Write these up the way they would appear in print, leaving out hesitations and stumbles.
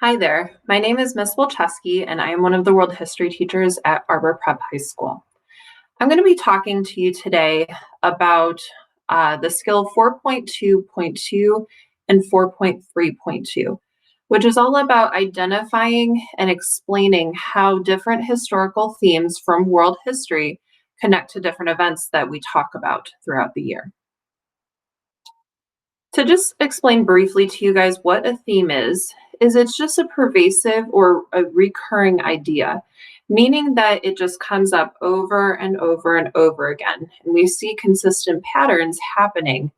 Hi there, my name is Miss Wilczewski and I am one of the world history teachers at Arbor Prep High School. I'm going to be talking to you today about the skill 4.2.2 and 4.3.2, which is all about identifying and explaining how different historical themes from world history connect to different events that we talk about throughout the year. To just explain briefly to you guys what a theme is it's just a pervasive or a recurring idea, meaning that it just comes up over and over and over again. And we see consistent patterns happening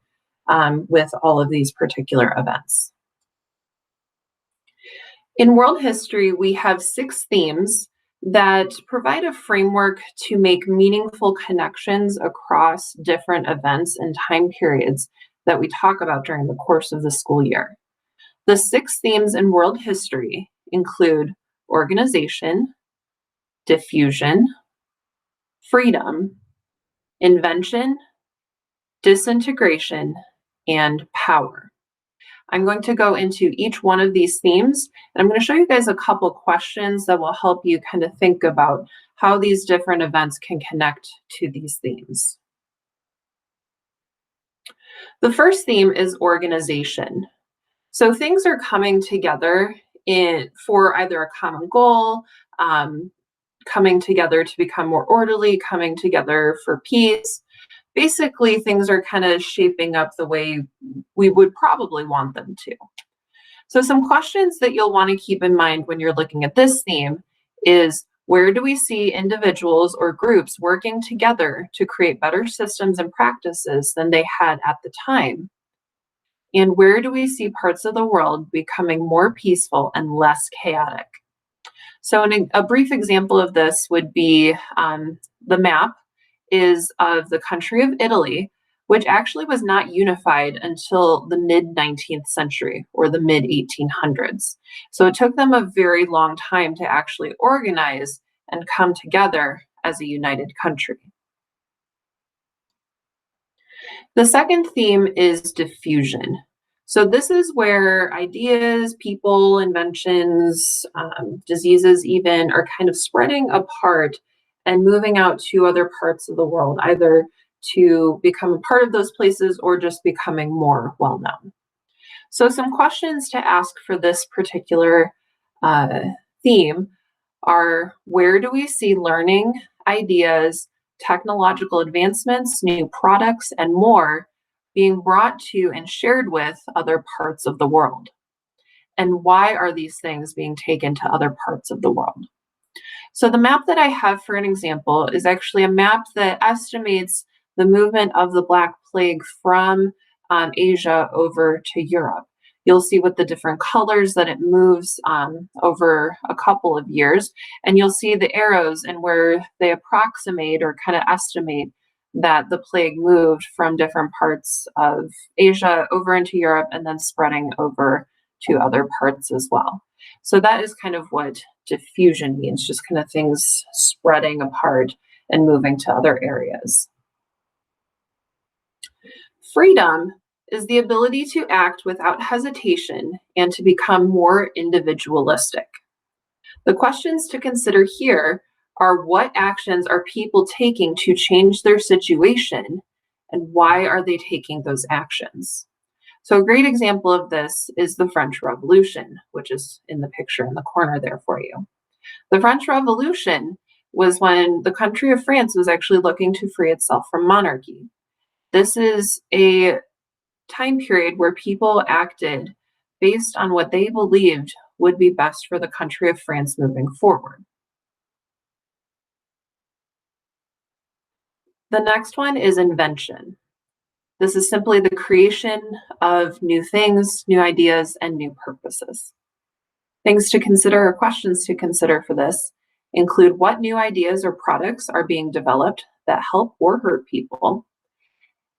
with all of these particular events. In world history, we have 6 themes that provide a framework to make meaningful connections across different events and time periods that we talk about during the course of the school year. The 6 themes in world history include organization, diffusion, freedom, invention, disintegration, and power. I'm going to go into each one of these themes, and I'm going to show you guys a couple questions that will help you kind of think about how these different events can connect to these themes. The first theme is organization. So things are coming together for either a common goal, coming together to become more orderly, coming together for peace. Basically, things are kind of shaping up the way we would probably want them to. So some questions that you'll want to keep in mind when you're looking at this theme is, where do we see individuals or groups working together to create better systems and practices than they had at the time? And where do we see parts of the world becoming more peaceful and less chaotic? So a brief example of this would be the map is of the country of Italy, which actually was not unified until the mid-19th century or the mid-1800s. So it took them a very long time to actually organize and come together as a united country. The second theme is diffusion. So this is where ideas, people, inventions, diseases even are kind of spreading apart and moving out to other parts of the world, either to become a part of those places or just becoming more well-known. So some questions to ask for this particular theme are, where do we see learning, ideas, technological advancements, new products, and more being brought to and shared with other parts of the world? And why are these things being taken to other parts of the world? So the map that I have for an example is actually a map that estimates the movement of the Black Plague from Asia over to Europe. You'll see with the different colors that it moves over a couple of years, and you'll see the arrows and where they approximate or kind of estimate that the plague moved from different parts of Asia over into Europe and then spreading over to other parts as well. So that is kind of what diffusion means, just kind of things spreading apart and moving to other areas. Freedom is the ability to act without hesitation and to become more individualistic. The questions to consider here are, what actions are people taking to change their situation, and why are they taking those actions? So a great example of this is the French Revolution, which is in the picture in the corner there for you. The French Revolution was when the country of France was actually looking to free itself from monarchy. This is a time period where people acted based on what they believed would be best for the country of France moving forward. The next one is invention. This is simply the creation of new things, new ideas, and new purposes. Things to consider or questions to consider for this include, what new ideas or products are being developed that help or hurt people,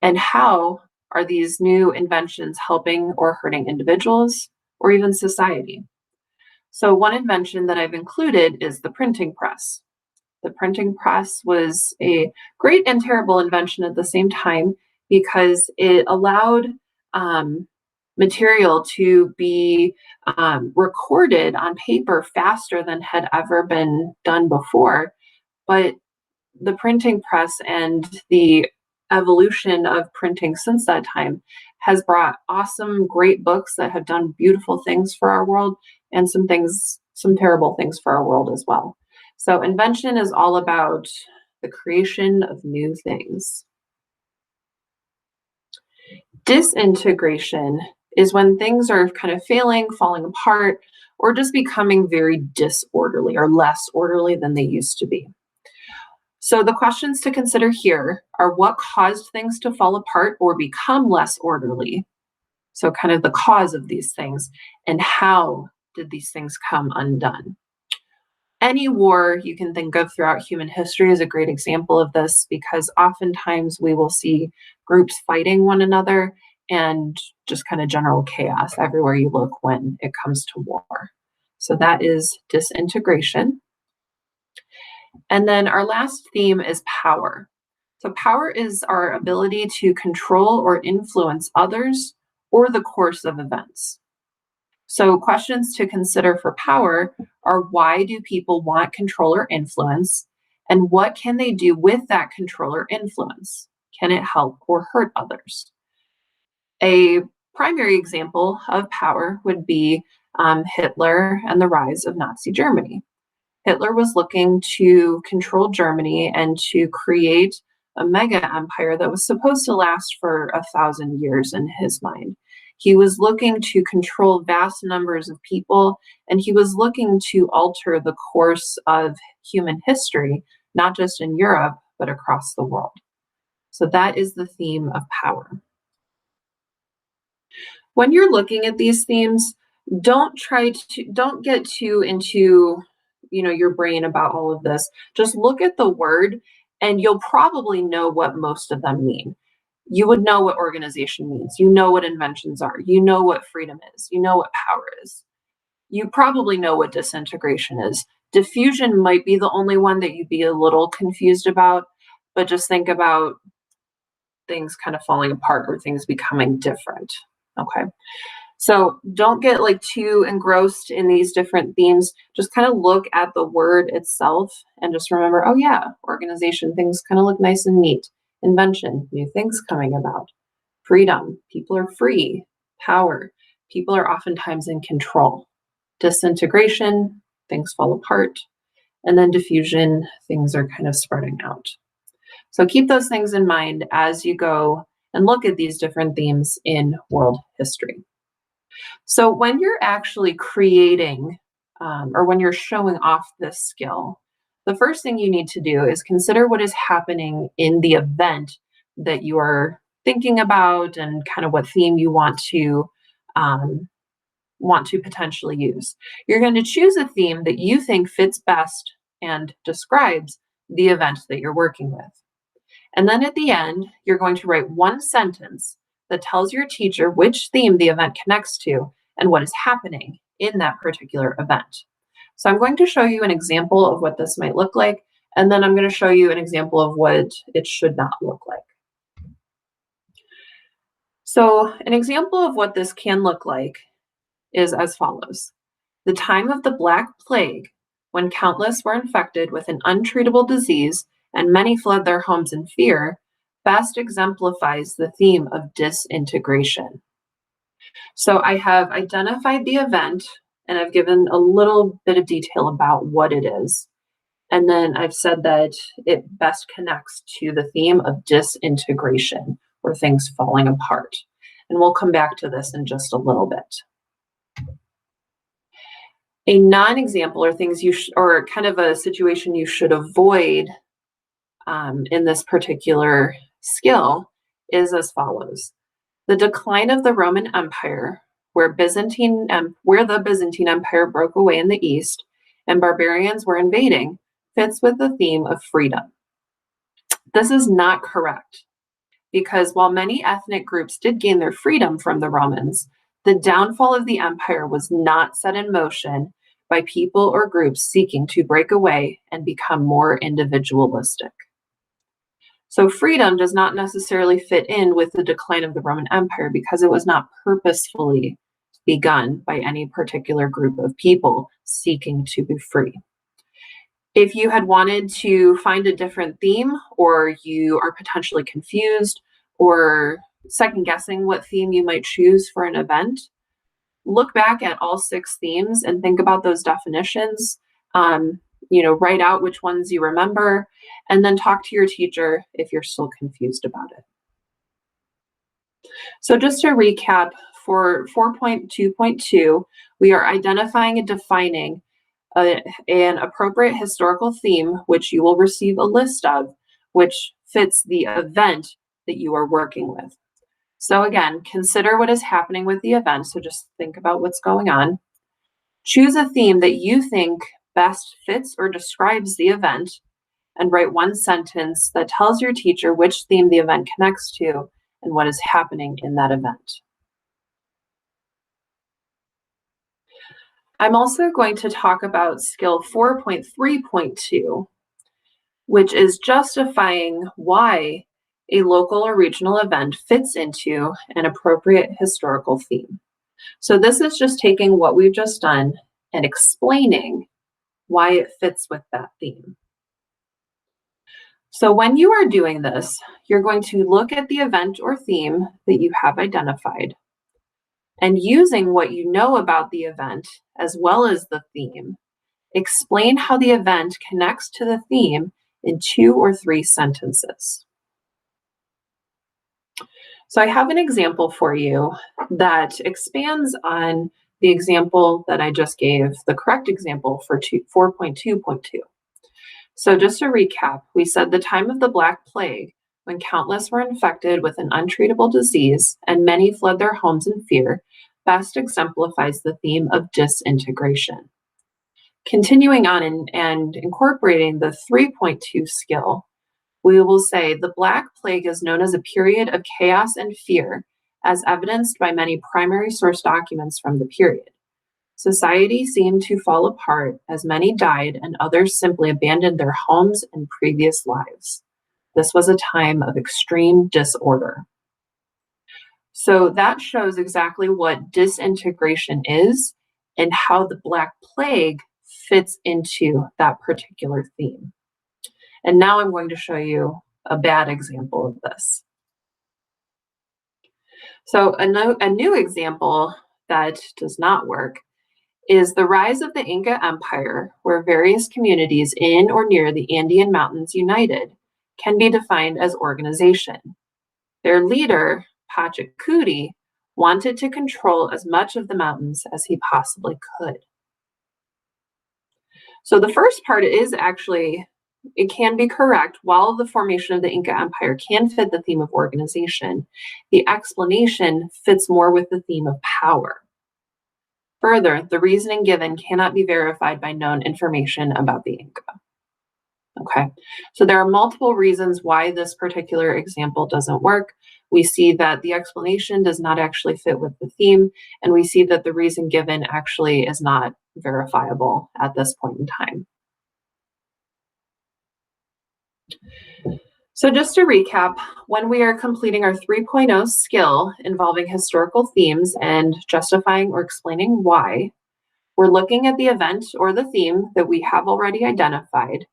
and how are these new inventions helping or hurting individuals or even society? So one invention that I've included is the printing press. The printing press was a great and terrible invention at the same time because it allowed material to be recorded on paper faster than had ever been done before. But the printing press and the evolution of printing since that time has brought awesome, great books that have done beautiful things for our world, and some terrible things for our world as well. So invention is all about the creation of new things. Disintegration is when things are kind of failing, falling apart, or just becoming very disorderly or less orderly than they used to be. So the questions to consider here are: what caused things to fall apart or become less orderly? So kind of the cause of these things, and how did these things come undone? Any war you can think of throughout human history is a great example of this, because oftentimes we will see groups fighting one another and just kind of general chaos everywhere you look when it comes to war. So that is disintegration. And then our last theme is power. So power is our ability to control or influence others or the course of events. So questions to consider for power are: why do people want control or influence? And what can they do with that control or influence? Can it help or hurt others? A primary example of power would be Hitler and the rise of Nazi Germany. Hitler was looking to control Germany and to create a mega empire that was supposed to last for 1,000 years in his mind. He was looking to control vast numbers of people, and he was looking to alter the course of human history, not just in Europe, but across the world. So that is the theme of power. When you're looking at these themes, don't get too into your brain about all of this. Just look at the word and you'll probably know what most of them mean. You would know what organization means. You know what inventions are. You know what freedom is. You know what power is. You probably know what disintegration is. Diffusion might be the only one that you'd be a little confused about, but just think about things kind of falling apart or things becoming different. Okay. So don't get too engrossed in these different themes. Just kind of look at the word itself and just remember, oh yeah, organization, things kind of look nice and neat. Invention, new things coming about. Freedom, people are free. Power, people are oftentimes in control. Disintegration, things fall apart. And then diffusion, things are kind of spreading out. So keep those things in mind as you go and look at these different themes in world history. So when you're actually creating or when you're showing off this skill, the first thing you need to do is consider what is happening in the event that you are thinking about and kind of what theme you want to potentially use. You're going to choose a theme that you think fits best and describes the event that you're working with. And then at the end, you're going to write one sentence that tells your teacher which theme the event connects to and what is happening in that particular event. So I'm going to show you an example of what this might look like, and then I'm going to show you an example of what it should not look like. So an example of what this can look like is as follows. The time of the Black Plague, when countless were infected with an untreatable disease and many fled their homes in fear, best exemplifies the theme of disintegration. So I have identified the event and I've given a little bit of detail about what it is. And then I've said that it best connects to the theme of disintegration, or things falling apart. And we'll come back to this in just a little bit. A non-example, or things or kind of a situation you should avoid in this particular skill, is as follows. The decline of the Roman Empire, where the Byzantine Empire broke away in the east and barbarians were invading, fits with the theme of freedom. This is not correct, because while many ethnic groups did gain their freedom from the Romans, the downfall of the empire was not set in motion by people or groups seeking to break away and become more individualistic. So freedom does not necessarily fit in with the decline of the Roman Empire because it was not purposefully begun by any particular group of people seeking to be free. If you had wanted to find a different theme, or you are potentially confused or second guessing what theme you might choose for an event, look back at all 6 themes and think about those definitions. Write out which ones you remember, and then talk to your teacher if you're still confused about it. So just to recap, for 4.2.2, we are identifying and defining an appropriate historical theme, which you will receive a list of, which fits the event that you are working with. So again, consider what is happening with the event. So just think about what's going on. Choose a theme that you think best fits or describes the event, and write 1 sentence that tells your teacher which theme the event connects to and what is happening in that event. I'm also going to talk about skill 4.3.2, which is justifying why a local or regional event fits into an appropriate historical theme. So this is just taking what we've just done and explaining why it fits with that theme. So when you are doing this, you're going to look at the event or theme that you have identified, and using what you know about the event as well as the theme, explain how the event connects to the theme in 2 or 3 sentences. So I have an example for you that expands on the example that I just gave, the correct example for 4.2.2. So just to recap, we said the time of the Black Plague, when countless were infected with an untreatable disease and many fled their homes in fear, best exemplifies the theme of disintegration. Continuing on and incorporating the 3.2 skill, we will say the Black Plague is known as a period of chaos and fear, as evidenced by many primary source documents from the period. Society seemed to fall apart as many died and others simply abandoned their homes and previous lives. This was a time of extreme disorder. So that shows exactly what disintegration is and how the Black Plague fits into that particular theme. And now I'm going to show you a bad example of this. So a new example that does not work is the rise of the Inca Empire, where various communities in or near the Andean Mountains united, can be defined as organization. Their leader, Pachacuti, wanted to control as much of the mountains as he possibly could. So the first part is actually, it can be correct. While the formation of the Inca Empire can fit the theme of organization, the explanation fits more with the theme of power. Further, the reasoning given cannot be verified by known information about the Inca. Okay, so there are multiple reasons why this particular example doesn't work. We see that the explanation does not actually fit with the theme, and we see that the reason given actually is not verifiable at this point in time. So just to recap, when we are completing our 3.0 skill involving historical themes and justifying or explaining why, we're looking at the event or the theme that we have already identified,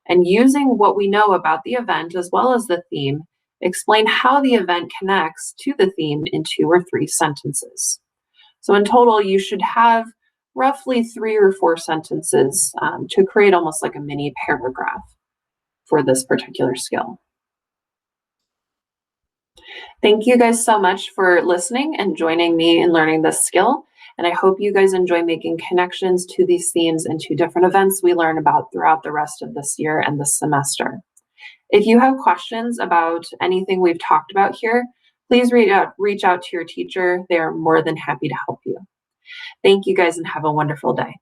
and using what we know about the event as well as the theme, explain how the event connects to the theme in 2 or 3 sentences. So in total, you should have roughly 3 or 4 sentences to create almost like a mini paragraph for this particular skill. Thank you guys so much for listening and joining me in learning this skill. And I hope you guys enjoy making connections to these themes and to different events we learn about throughout the rest of this year and this semester. If you have questions about anything we've talked about here, please reach out to your teacher. They are more than happy to help you. Thank you guys and have a wonderful day.